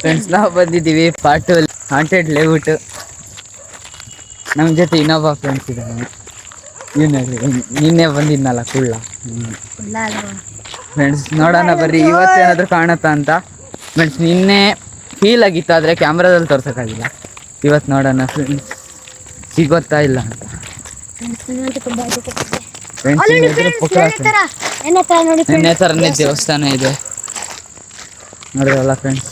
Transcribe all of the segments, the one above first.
Friends ನಾವು ಬಂದಿದ್ದೀವಿ part haunted layout. ನಮ್ಮ ಜೊತೆ ಇನ್ನೊಬ್ಬ ಫ್ರೆಂಡ್ಸ್ ಇದ್ದಾನೆ, ನಿನ್ನೆ ಬಂದಿದ್ನಲ್ಲ ಕುಳ್ಳ. ಫ್ರೆಂಡ್ಸ್ ನೋಡೋಣ ಬರ್ರಿ ಇವತ್ತೇನಾದರೂ ಕಾಣತ್ತಾ ಅಂತ. ಫ್ರೆಂಡ್ಸ್ ನಿನ್ನೆ ಫೀಲ್ ಆಗಿತ್ತು, ಆದರೆ ಕ್ಯಾಮ್ರಾದಲ್ಲಿ ತೋರ್ಸೋಕ್ಕಾಗಿಲ್ಲ. ಇವತ್ತು ನೋಡೋಣ ಫ್ರೆಂಡ್ಸ್ ಸಿಗೋತ್ತಾ ಇಲ್ಲ ಅಂತ. ನಿನ್ನೆ ಥರನೇ ದೇವಸ್ಥಾನ ಇದೆ ನೋಡಿರಲ್ಲ ಫ್ರೆಂಡ್ಸ್.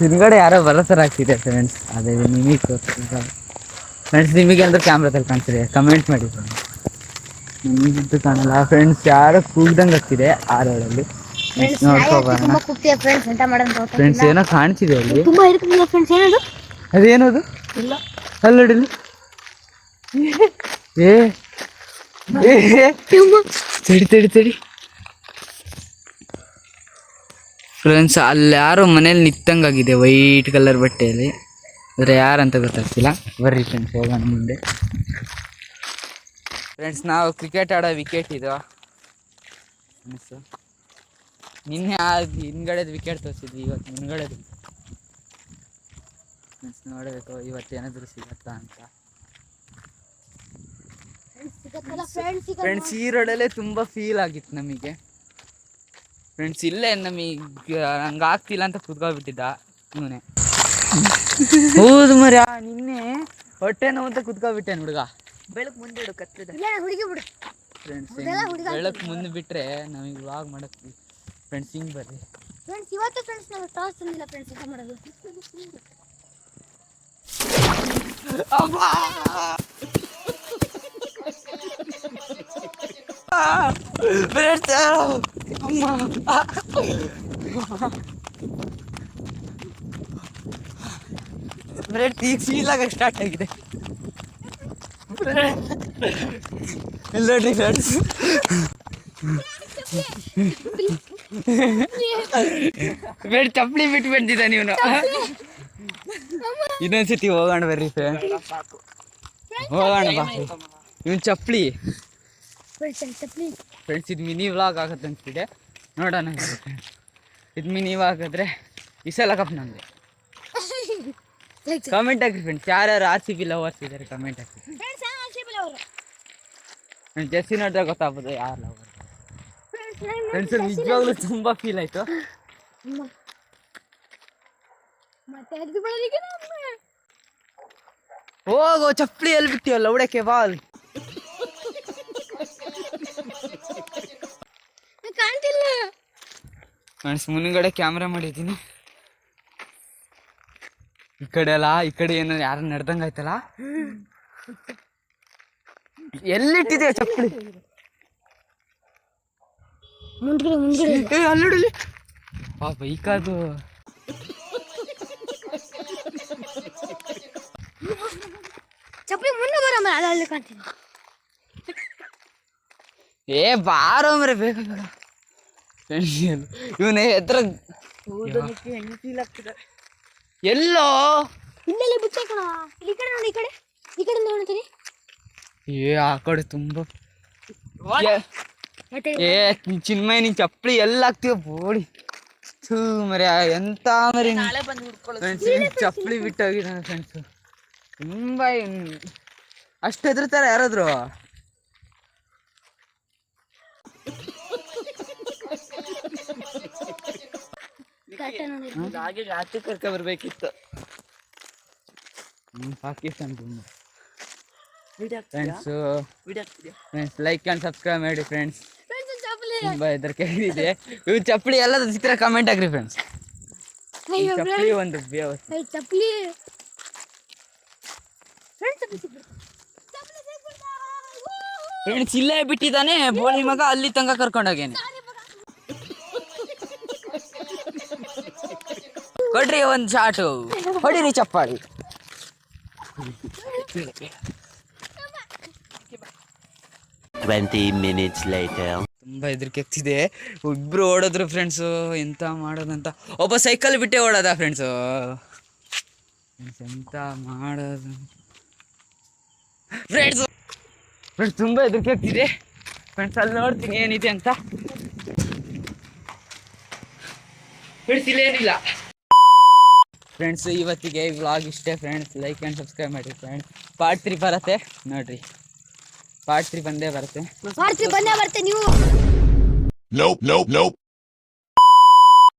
ಹಿಂದ್ಗಡೆ ಯಾರೋ ಬರೋ ಥರ ಆಗ್ತಿದೆ ಫ್ರೆಂಡ್ಸ್, ಅದೇ ನಿಮಗೆ ತೋರಿಸ್ತಾರೆ ಫ್ರೆಂಡ್ಸ್. ನಿಮಗೆ ಅಂದ್ರೆ ಕ್ಯಾಮ್ರಾದಲ್ಲಿ ಕಾಣ್ತಿದೆ, ಕಮೆಂಟ್ ಮಾಡಿ ಫ್ರೆಂಡ್ಸ್. ನಿಮಗಿಂತೂ ಕಾಣಲ್ಲ ಫ್ರೆಂಡ್ಸ್, ಯಾರೋ ಕೂಗ್ದಂಗೆ ಆಗ್ತಿದೆ ಆ ರೋಡಲ್ಲಿ. ನೋಡ್ಕೋಬಾರ ಫ್ರೆಂಡ್ಸ್, ಏನೋ ಕಾಣ್ತಿದೆ ಅಲ್ಲಿ. ಅದೇನದು ಅಲ್ಲಡಿಲಿ ತಡಿ ಫ್ರೆಂಡ್ಸ್, ಅಲ್ಲಿ ಯಾರೋ ಮನೇಲಿ ನಿತ್ತಂಗಾಗಿದೆ ವೈಟ್ ಕಲರ್ ಬಟ್ಟೆಯಲ್ಲಿ, ಆದರೆ ಯಾರಂತ ಗೊತ್ತಾಗ್ತಿಲ್ಲ. ಬರ್ರಿ ಫ್ರೆಂಡ್ಸ್ ಹೋಗೋಣ ಮುಂದೆ. ಫ್ರೆಂಡ್ಸ್ ನಾವು ಕ್ರಿಕೆಟ್ ಆಡೋ ವಿಕೆಟ್ ಇದು ಫ್ರೆಂಡ್ಸು. ನಿನ್ನೆ ಹಿಂದ್ಗಡೆದು ವಿಕೆಟ್ ತೋರಿಸಿದ್ವಿ, ಇವತ್ತು ಮುಂದ್ಗಡೆದು ಫ್ರೆಂಡ್ಸ್. ನೋಡಬೇಕು ಇವತ್ತೇನಾದರೂ ಸಿಗತ್ತಾ ಅಂತ. ಫ್ರೆಂಡ್ಸ್ ಈ ರೋಡಲ್ಲೇ ತುಂಬ ಫೀಲ್ ಆಗಿತ್ತು ನಮಗೆ ಫ್ರೆಂಡ್ಸ್. ಇಲ್ಲೇ ನಮಗೆ ಹಂಗೆ ಆಗ್ತಿಲ್ಲ ಅಂತ ಕುತ್ಕೊಬಿಟ್ಟಿದ್ದ ಇವನೇ. ಹೌದು ಮರ್ಯಾ, ನಿನ್ನೆ ಹೊಟ್ಟೆ ನೋವು ಅಂತ ಕುತ್ಕೊಬಿಟ್ಟೆ ಹುಡುಗ. ಬೆಳಕು ಮುಂದೆ ಇಡು ಕತ್ತದ ಫ್ರೆಂಡ್ಸ್. ಬೆಳಕು ಮುಂದೆ ಬಿಟ್ರೆ ನಮಗೆ ವ್ಲಾಗ್ ಮಾಡಕ್ಕೆ ಫ್ರೆಂಡ್ಸ್. ಹಿಂಗೆ ಬರ್ರಿ ಫ್ರೆಂಡ್ಸ್, ಇವತ್ತು ಫ್ರೆಂಡ್ಸ್ ನಾವು ಟಾಸ್ ತಂದಿಲ್ಲ ಫ್ರೆಂಡ್ಸ್, ಊಟ ಮಾಡೋದು. ಈಗ ಫೀಲ್ ಆಗ ಸ್ಟಾರ್ಟ್ ಆಗಿದೆ. ಫ್ರೆಂಡ್ಸ್ ಚಪ್ಪಲಿ ಬಿಟ್ಟು ಬಂದಿದ್ದ ನೀವು. ಇನ್ನೊಂದ್ಸತಿ ಹೋಗೋಣ ಬರ್ರಿ ಫ್ರೆಂಡ್ಸ್, ಹೋಗೋಣ ಬಾ. ಇವನ್ ಚಪ್ಪಲಿ ಫ್ರೆಂಡ್ಸ್, ಇದು ಮಿನಿ ವ್ಲಾಗ್ ಆಗುತ್ತೆ ಅನ್ಸ್ತಿದೆ. ನೋಡೋಣ ಇದು ಮಿನಿ ವ್ಲಾಗ್ ಆದರೆ ಈ ಸಲ ಕಪ್ ನಮಗೆ. ಕಮೆಂಟ್ ಹಾಕಿ ಫ್ರೆಂಡ್ಸ್, ಯಾರ್ಯಾರು RCB ಲವರ್ಸ್ ಇದ್ದಾರೆ ಕಮೆಂಟ್ ಹಾಕಿ ಫ್ರೆಂಡ್ಸ್. ಜೆರ್ಸಿ ನೋಡಿದ್ರೆ ಗೊತ್ತಾಗ್ಬೋದು ಯಾರು ಲವರ್ ಫ್ರೆಂಡ್ಸ್. ನಿಜವಾಗ್ಲೂ ತುಂಬ ಫೀಲ್ ಆಯಿತು. ಹೋಗೋ ಚಪ್ಪಲಿ ಎಲ್ಲಿ ಬಿಟ್ಟಿವಲ್ಲ ಉಡಕ್ಕೆ ಬಾಲ್. ಫ್ರೆಂಡ್ಸ್ ಮುಂದ್ಗಡೆ ಕ್ಯಾಮ್ರಾ ಮಾಡಿದ್ದೀನಿ, ಈ ಕಡೆ ಅಲ್ಲ, ಈ ಕಡೆ ಏನೋ ಯಾರು ನಡ್ದಂಗ ಆಯ್ತಲ್ಲ. ಎಲ್ಲಿಟ್ಟಿದೆ ಚಪ್ಪಲಿ? ಅಲ್ಲಿಡಲಿ ಬೈಕ್ ಅದು. ಚಪ್ಪಲಿ ಮುಂದೆ ಬರಮ್ಮ, ಅಲ್ಲಿ ಕಾಣ್ತೀನಿ. ಬಾರೋ ಮರೆ ಬೇಗ ಬೇಗ. ಇವನೇ ಎದ್ರ ಎಲ್ಲೋ ಇಲ್ಲೆಲ್ಲ ಬಿಟ್ಟೆ ಕಣ. ಈ ಕಡೆ ನೋಡಿ, ಈ ಕಡೆ ನೋಡ್ತೀನಿ. ಆ ಕಡೆ ತುಂಬ ಚಿನ್ಮಯ ನೀನ್ ಚಪ್ಪಲಿ ಎಲ್ಲ ಹಾಕ್ತೀವ ಬೋಡಿ ಮರ್ಯಾ. ಎಂತ ಮರಿ ಚಪ್ಪಲಿ ಬಿಟ್ಟೋಗಿದ್ದಾನೆ ಫ್ರೆಂಡ್ಸ್. ತುಂಬ ಅಷ್ಟು ಹೆದರ್ತಾರ ಯಾರಾದ್ರು? ರಾತ್ರಿ ಕರ್ಕ ಬರ್ಬೇಕಿತ್ತು. Pakistan friends, like and subscribe ಮಾಡಿ ಫ್ರೆಂಡ್ಸ್. ತುಂಬ ಹೆದರಿಕೆ ಇದೆ. ಇವ್ ಚಪ್ಪಲಿ ಎಲ್ಲ ಸಿಕ್ಕರೆ ಕಮೆಂಟ್ ಹಾಕ್ರಿ ಫ್ರೆಂಡ್ಸ್. ಚಪ್ಪಲಿ ಒಂದು ಚಪ್ಪಲಿ ಫ್ರೆಂಡ್ಸ್ ಇಲ್ಲೇ ಬಿಟ್ಟಿದ್ದಾನೆ ಬೋಳಿ ಮಗ, ಅಲ್ಲಿ ತನಕ ಕರ್ಕೊಂಡೋಗೇನೆ. ಕೊಡ್ರಿ ಒಂದು ಶಾಟು, ಹೊಡಿರಿ ಚಪ್ಪಾಳಿ. ತುಂಬಾ ಹೆದರಿಕೆ ಆಗ್ತಿದೆ. ಇಬ್ರು ಓಡೋದ್ರು ಫ್ರೆಂಡ್ಸು, ಎಂತ ಮಾಡೋದಂತ. ಒಬ್ಬ ಸೈಕಲ್ ಬಿಟ್ಟೆ ಓಡೋದ ಫ್ರೆಂಡ್ಸು. ಎಂತ ಮಾಡೋದು ಫ್ರೆಂಡ್ಸ್. ಫ್ರೆಂಡ್ಸ್ ತುಂಬ ಹೆದರಿಕೆ ಆಗ್ತಿದೆ ಫ್ರೆಂಡ್ಸ್. ಅಲ್ಲಿ ನೋಡ್ತೀನಿ ಏನಿದೆ ಅಂತ ಫ್ರೆಂಡ್ಸ್. ಇಲ್ಲೇನಿಲ್ಲ. ಫ್ರೆಂಡ್ಸ್ ಇವತ್ತಿಗೆ ವ್ಲಾಗ್ ಇಷ್ಟೇ ಫ್ರೆಂಡ್ಸ್. ಲೈಕ್ ಆ್ಯಂಡ್ ಸಬ್ಸ್ಕ್ರೈಬ್ ಮಾಡಿ ಫ್ರೆಂಡ್ಸ್. ಪಾರ್ಟ್ 3 ಬರುತ್ತೆ ನೋಡ್ರಿ. ಪಾರ್ಟ್ 3 ಬಂದೇ ಬರುತ್ತೆ ಮಾಡ್ತೀವಿ ಬಂದೇ ಬರ್ತೆ ನೀವು. Nope.